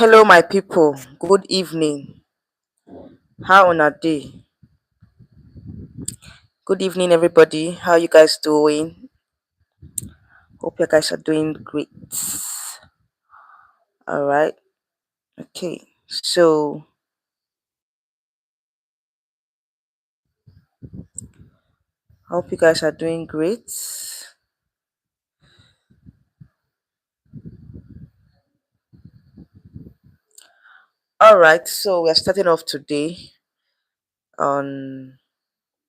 Hello, my people. Good evening. How on a day? Good evening, everybody. How you guys doing? Hope you guys are doing great. All right. Okay. So, hope you guys are doing great. All right. So we are starting off today on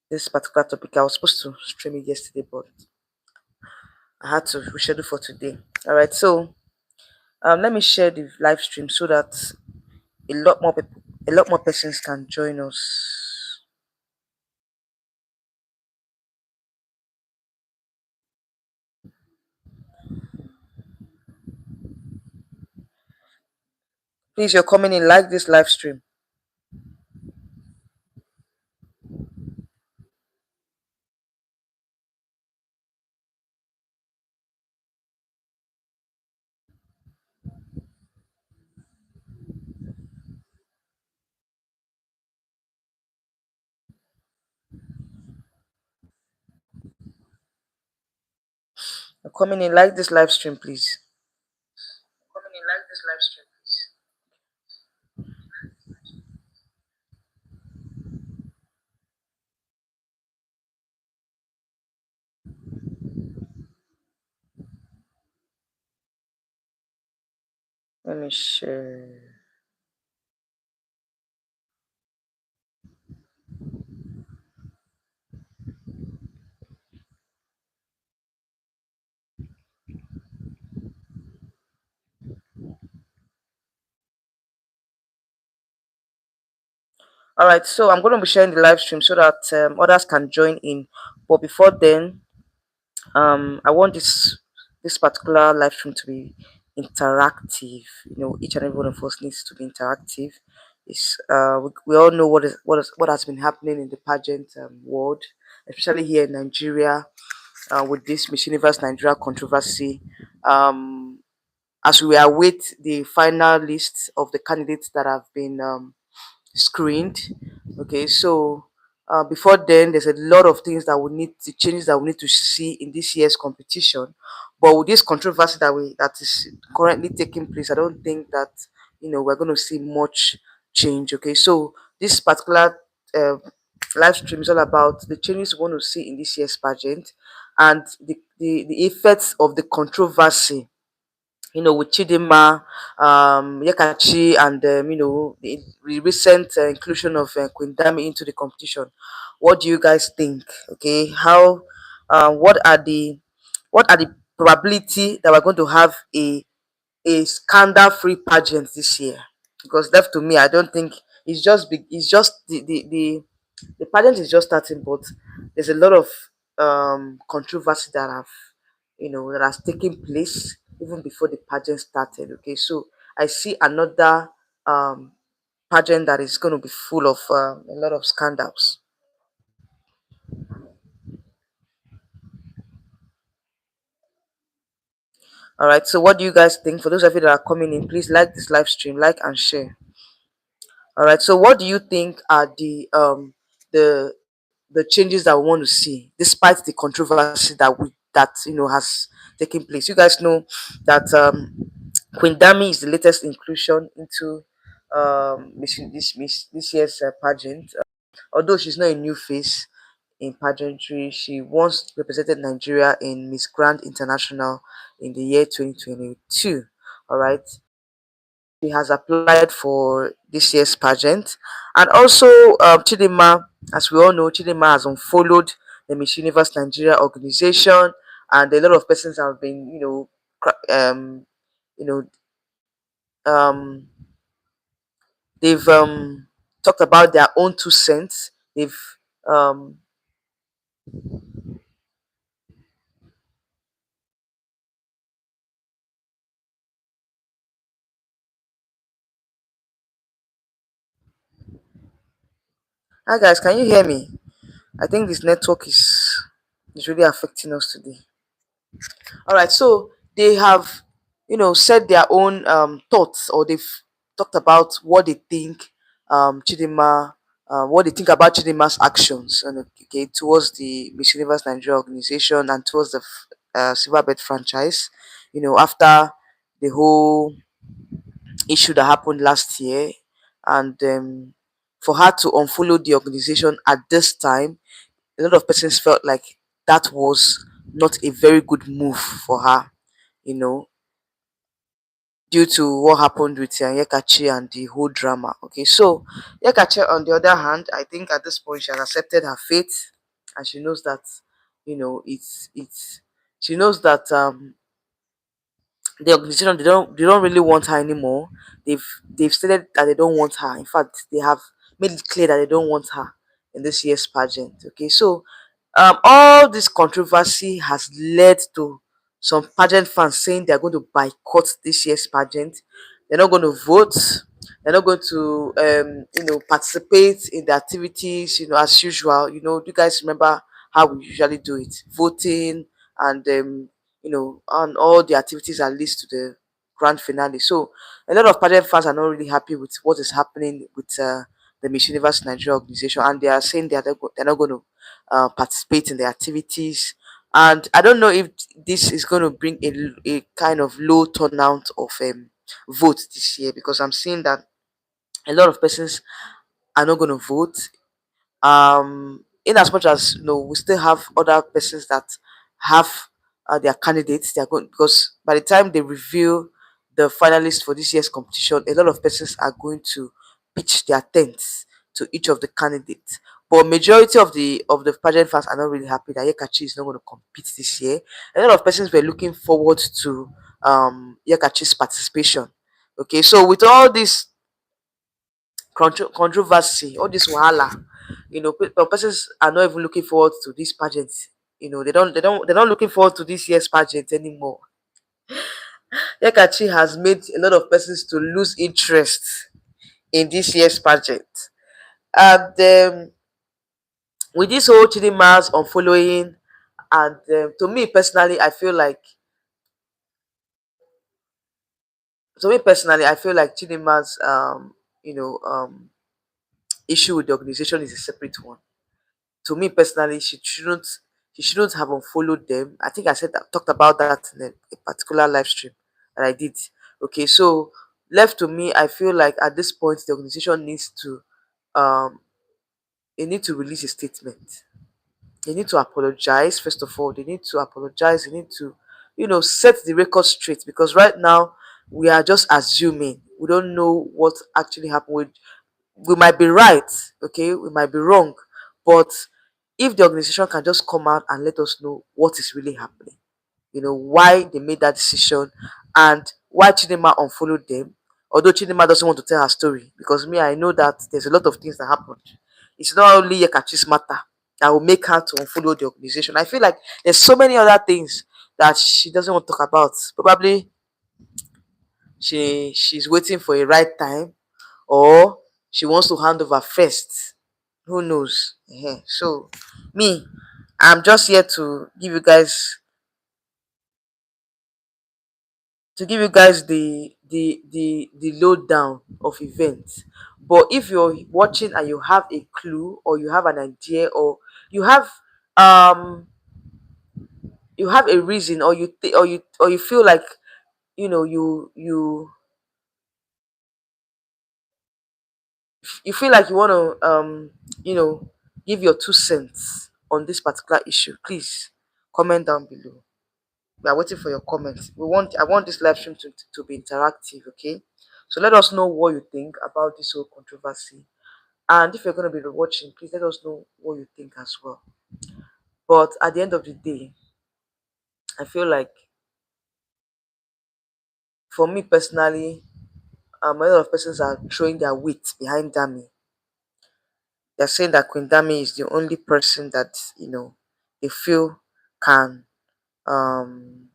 this particular topic. I was supposed to stream it yesterday, but I had to reschedule for today. All right. So, let me share the live stream so that a lot more persons can join us. Please, you're coming in, like this live stream. You're coming in, like this live stream, please. Coming in, like this live stream, please. Let me share. All right, so I'm going to be sharing the live stream so that others can join in. But before then, I want this particular live stream to be interactive. Each and every one of us needs to be interactive. We all know what has been happening in the pageant world, especially here in Nigeria, with this Miss Universe Nigeria controversy. Um, as we await the final list of the candidates that have been screened. Okay, so before then, there's a lot of things that we need the changes that we need to see in this year's competition. But with this controversy that is currently taking place, I don't think that we're going to see much change. Okay, so this particular uh, live stream is all about the changes we want to see in this year's pageant and the effects of the controversy, with Chidinma, Yekachi, and the recent inclusion of Queen Dami into the competition. What do you guys think? Okay, how, what are the probability that we're going to have a scandal-free pageant this year? Because left to me, I don't think it's just big. It's just the pageant is just starting, but there's a lot of controversy that has taken place even before the pageant started. Okay, so I see another um pageant that is going to be full of a lot of scandals. All right, so what do you guys think? For those of you that are coming in, please like this live stream, like and share. All right, so what do you think are the the changes that we want to see despite the controversy that has taken place? You guys know that Queen Dami is the latest inclusion into this year's pageant. Although she's not a new face in pageantry, she once represented Nigeria in Miss Grand International in the year 2022. All right, he has applied for this year's pageant. And also, Chidima, as we all know, Chidima has unfollowed the Miss Universe Nigeria organization, and a lot of persons have been, you know, um, they've talked about their own 2 cents. They've um, Hi guys, can you hear me? I think this network is really affecting us today. All right, so they have, said their own thoughts, or they've talked about what they think Chidima, what they think about Chidima's actions and okay towards the Miss Universe Nigeria organization and towards the Silverbird franchise. You know, after the whole issue that happened last year, and for her to unfollow the organization at this time, a lot of persons felt like that was not a very good move for her. You know, due to what happened with Yekachi and the whole drama. Okay, so Yekachi, on the other hand, I think at this point she has accepted her fate, and she knows that, it's she knows that the organization, they don't really want her anymore. They've stated that they don't want her. In fact, they have made it clear that they don't want her in this year's pageant. Okay, so all this controversy has led to some pageant fans saying they're going to boycott this year's pageant. They're not going to vote. They're not going to, participate in the activities, as usual. Do you guys remember how we usually do it? Voting and, and all the activities that leads to the grand finale. So a lot of pageant fans are not really happy with what is happening with the Miss Universe Nigeria organization, and they are saying they're not going to participate in the activities. And I don't know if this is going to bring a kind of low turnout of votes this year, because I'm seeing that a lot of persons are not going to vote. In as much as we still have other persons that have their candidates, they're going, because by the time they reveal the finalists for this year's competition, a lot of persons are going to pitch their tents to each of the candidates. But majority of the pageant fans are not really happy that Yekachi is not going to compete this year. A lot of persons were looking forward to Yekachi's participation. Okay, so with all this controversy, all this wahala, persons are not even looking forward to this pageant. They're not looking forward to this year's pageant anymore. Yekachi has made a lot of persons to lose interest in this year's pageant. And with this whole Chidima's on following, and to me personally, I feel like Chidima's issue with the organization is a separate one. To me personally, she shouldn't have unfollowed them. I think I said that, talked about that in a particular live stream that I did. Okay, so left to me, I feel like at this point the organization needs to um they need to release a statement. They need to apologize. First of all, they need to apologize. They need to, set the record straight, because right now we are just assuming. We don't know what actually happened. We might be right, okay, we might be wrong, but if the organization can just come out and let us know what is really happening, why they made that decision, and why Chidima unfollowed them. Although Chidima doesn't want to tell her story, because me, I know that there's a lot of things that happened. It's not only Yekachi's matter that will make her to unfollow the organization. I feel like there's so many other things that she doesn't want to talk about. Probably she's waiting for a right time, or she wants to hand over first. Who knows? So me, I'm just here to give you guys the lowdown of events. But if you're watching and you have a clue, or you have an idea, or you have um you have a reason, or you feel like, you feel like you want to you know give your 2 cents on this particular issue, please comment down below. We are waiting for your comments. I want this live stream to be interactive, okay? So let us know what you think about this whole controversy. And if you're going to be watching, please let us know what you think as well. But at the end of the day, I feel like, for me personally, a lot of persons are throwing their weight behind Dami. They're saying that Queen Dami is the only person that, they feel can um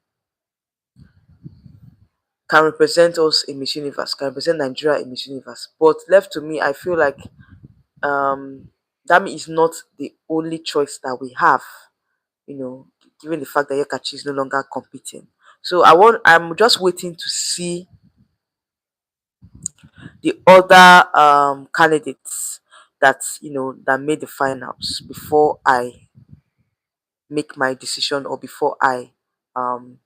can represent us in Miss Universe, can represent Nigeria in Miss Universe. But left to me, I feel like um Dami is not the only choice that we have, given the fact that Yekachi is no longer competing. So I'm just waiting to see the other candidates that that made the finals before I make my decision, or before I um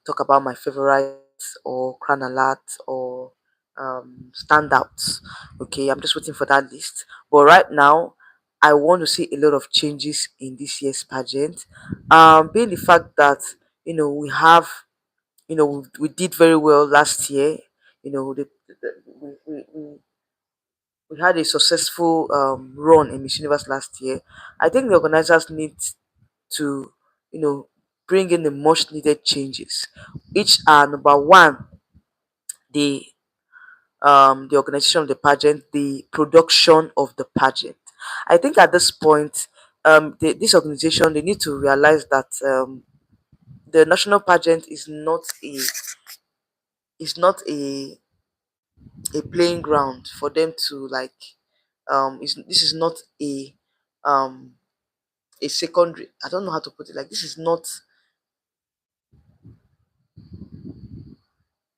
talk about my favorites or crown alert or standouts. Okay, I'm just waiting for that list. But right now, I want to see a lot of changes in this year's pageant. Being the fact that we have, we did very well last year. We had a successful run in Miss Universe last year. I think the organizers need to, bring in the much needed changes. Each are number one, the organization of the pageant, the production of the pageant. I think at this point, this organization, they need to realize that the national pageant is not a playing ground for them to like. This is not um a secondary. I don't know how to put it. Like, this is not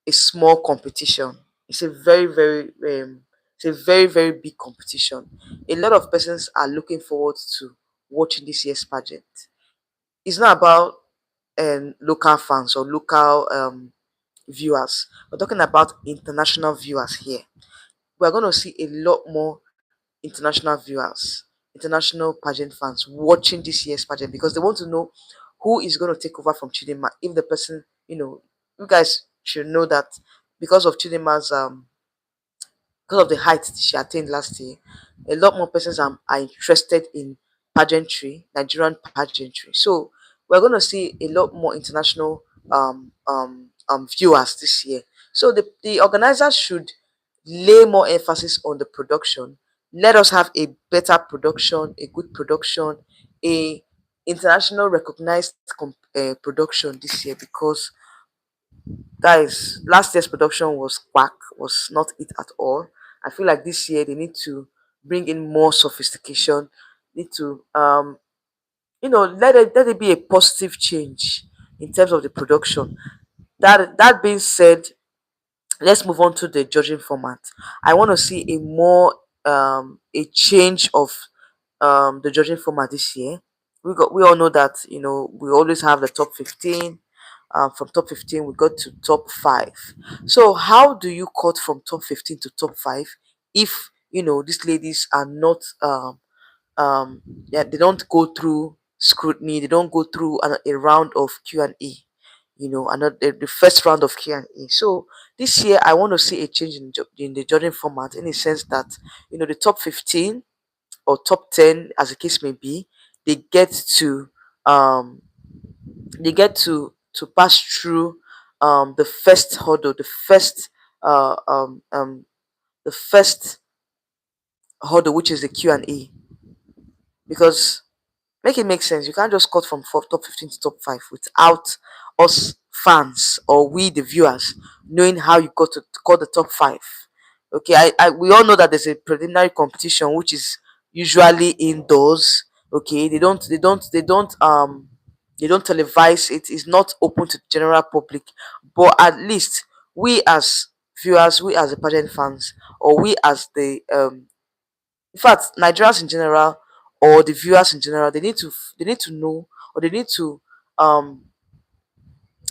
a small competition. It's a it's a very, very big competition. A lot of persons are looking forward to watching this year's pageant. It's not about local fans or local viewers. We're talking about international viewers here. We're going to see a lot more international viewers, international pageant fans watching this year's pageant, because they want to know who is going to take over from Chidima. If the person, you guys should know that because of Chidima's because of the height she attained last year, a lot more persons are interested in pageantry, Nigerian pageantry. So we're going to see a lot more international viewers this year. So the organizers should lay more emphasis on the production. Let us have a better production, a good production, a international recognized production this year, because guys, last year's production was quack, was not it at all. I feel like this year they need to bring in more sophistication, need to let it be a positive change in terms of the production. That being said, let's move on to the judging format. I want to see a change of the judging format this year. We all know that we always have the top 15. From top 15 we got to top 5. So how do you cut from top 15 to top 5 if these ladies are not yeah, they don't go through scrutiny, they don't go through a round of Q&A, another the first round of Q&A. So this year I want to see a change in the judging format, in the sense that the top 15 or top 10, as the case may be, they get to um pass through the first hurdle, uh um um the first hurdle, which is the Q&A. Because make it make sense. You can't just cut from top 15 to top 5 without us fans, or we the viewers, knowing how you got to cut the top 5. Okay, we all know that there's a preliminary competition which is usually indoors. Okay, they don't televise it. It's not open to the general public. But at least we as viewers, we as the pageant fans, or we as the in fact Nigerians in general, or the viewers in general, they need to know, or um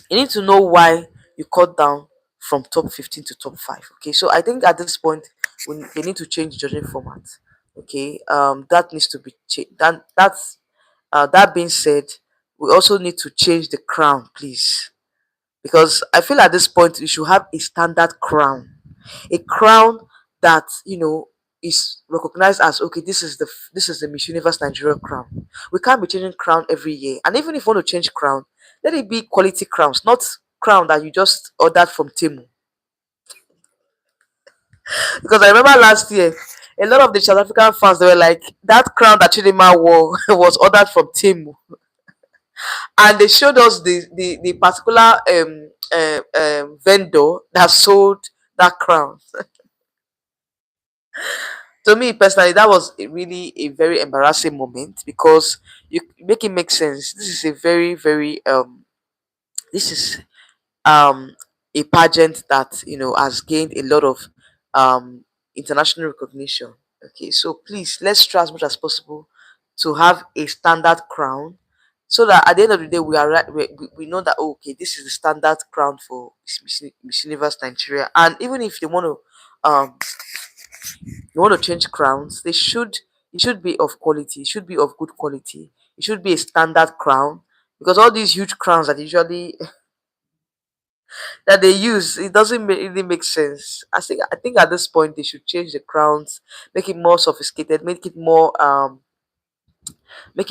they need to know why you cut down from top 15 to top 5. Okay, so I think at this point they need to change the judging format. Okay, that needs to be changed. That being said, we also need to change the crown, please, because I feel at this point you should have a standard crown, a crown that is recognized as, okay, this is the Miss Universe Nigeria crown. We can't be changing crown every year, and even if you want to change crown, let it be quality crowns, not crown that you just ordered from Temu. Because I remember last year, a lot of the South African fans, they were like, that crown that Chidima wore was ordered from Temu, and they showed us the particular vendor that sold that crown. To me personally, that was really a very embarrassing moment, because you make it make sense. This is a very, very this is um a pageant that has gained a lot of um international recognition. Okay, so please let's try as much as possible to have a standard crown, so that at the end of the day we are right, we know that, okay, this is the standard crown for Miss Universe Nigeria. And even if they want to change crowns, they should it should be of quality, it should be of good quality, it should be a standard crown. Because all these huge crowns that usually that they use, it doesn't really make sense. I think at this point they should change the crowns, make it more sophisticated, make it um let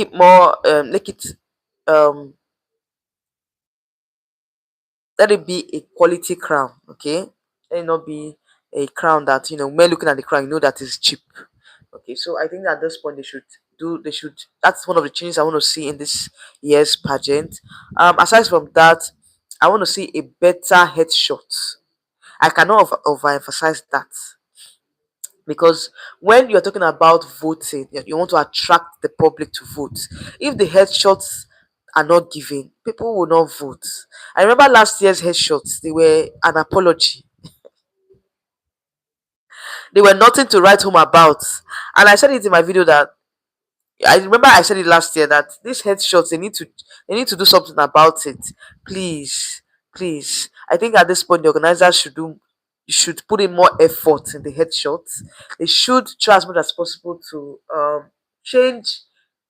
it be a quality crown. Okay, let it not be a crown that, when looking at the crown, you know that is cheap. Okay, so I think at this point they should that's one of the changes I want to see in this year's pageant. Aside from that, I want to see a better headshot. I cannot overemphasize that, because when you're talking about voting, you want to attract the public to vote. If the headshots are not given, people will not vote. I remember last year's headshots, they were an apology. They were nothing to write home about. And I said it in my video that I remember I said it last year that these headshots, they need to do something about it. Please, please. I think at this point the organizers should put in more effort in the headshots. They should try as much as possible to change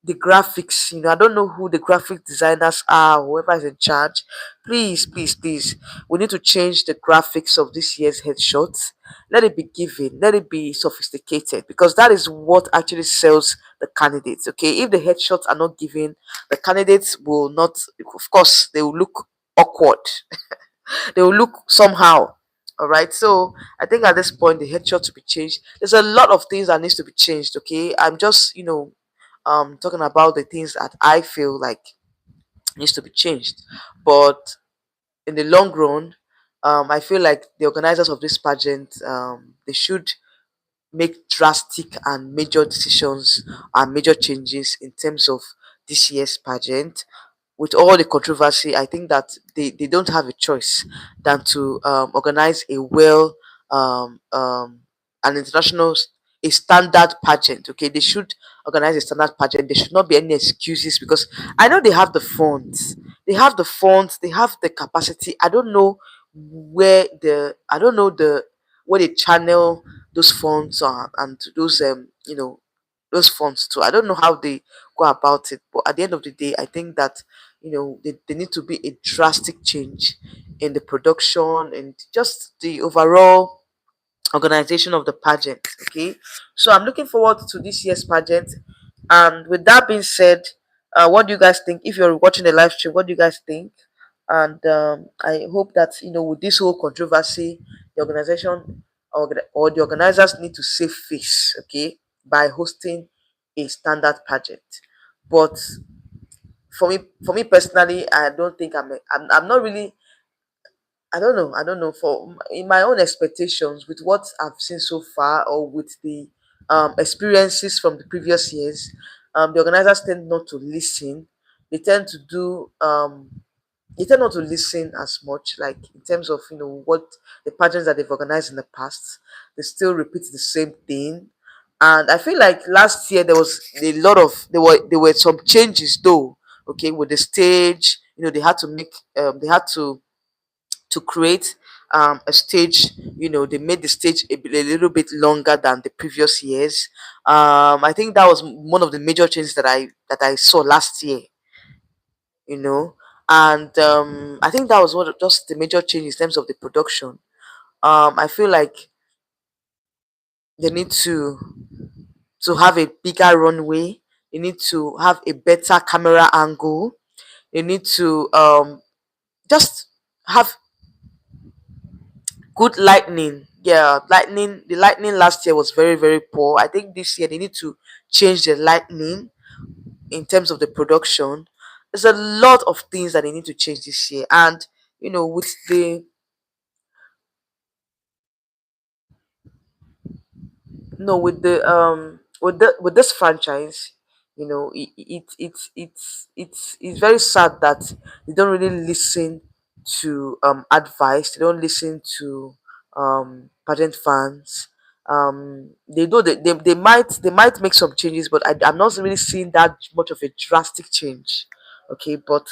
the graphics. I don't know who the graphic designers are, whoever is in charge. Please, please, please. We need to change the graphics of this year's headshots. Let it be given, let it be sophisticated, because that is what actually sells the candidates. Okay, if the headshots are not given, the candidates will not, of course, they will look awkward, they will look somehow. All right, so I think at this point the headshot to be changed. There's a lot of things that needs to be changed. Okay, I'm just talking about the things that I feel like needs to be changed. But in the long run, I feel like the organizers of this pageant, they should make drastic and major decisions and major changes in terms of this year's pageant. With all the controversy, I think that they don't have a choice than to organize um, um, an a standard pageant. Okay, they should organize a standard pageant. There should not be any excuses, because I know they have the funds, they have the capacity. I don't know the where they channel those funds, and those funds too. I don't know how they go about it, but at the end of the day, I think that they need to be a drastic change in the production and just the overall organization of the pageant. Okay, so I'm looking forward to this year's pageant. And with that being said, what do you guys think? If you're watching the live stream, what do you guys think? And I hope that with this whole controversy, the organization or the organizers need to save face, okay, by hosting a standard pageant. But for me personally, I don't think I'm not really. I don't know. In my own expectations, with what I've seen so far, or with the experiences from the previous years, the organizers tend not to listen. They tend to do they tend not to listen as much, like in terms of what the pageants that they've organized in the past. They still repeat the same thing. And I feel like last year there was a lot of there were some changes though. Okay, with the stage, they had to create a stage. They made the stage a little bit longer than the previous years. I think that was one of the major changes that I saw last year. you know and I think that was what just the major change in terms of the production. I feel like they need to have a bigger runway, they need to have a better camera angle, they need to just have good lightning. Yeah, the lightning last year was very, very poor. I think this year they need to change the lightning in terms of the production. There's a lot of things that they need to change this year. And with the no with this franchise, it's very sad that they don't really listen to advice, they don't listen to pageant fans. They know that they might make some changes, but I'm not really seeing that much of a drastic change. Okay, but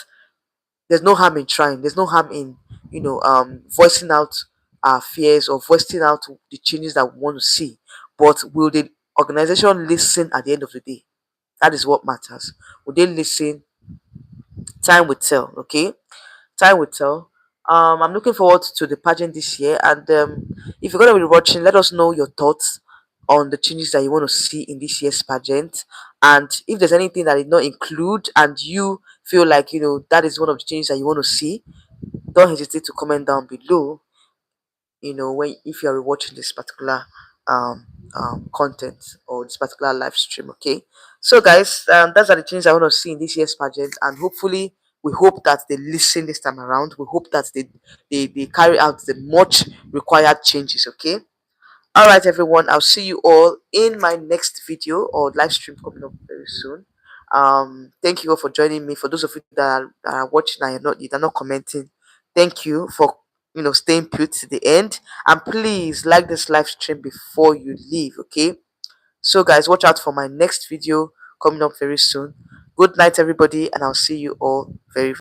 there's no harm in trying. There's no harm in voicing out our fears or voicing out the changes that we want to see. But will the organization listen at the end of the day? That is what matters. Will they listen? Time will tell. Okay, time will tell. I'm looking forward to the pageant this year, and if you're gonna be watching, let us know your thoughts on the changes that you want to see in this year's pageant, and if there's anything that did not include, and you feel like that is one of the changes that you want to see, don't hesitate to comment down below. When if you're watching this particular um, content or this particular live stream. Okay, so guys, those are the changes I want to see in this year's pageant, and hopefully we hope that they listen this time around. We hope that they carry out the much required changes. Okay, all right, everyone. I'll see you all in my next video or live stream coming up very soon. Thank you all for joining me. For those of you that are watching and you're not commenting, thank you for staying put to the end. And please like this live stream before you leave. Okay. So guys, watch out for my next video coming up very soon. Good night, everybody, and I'll see you all very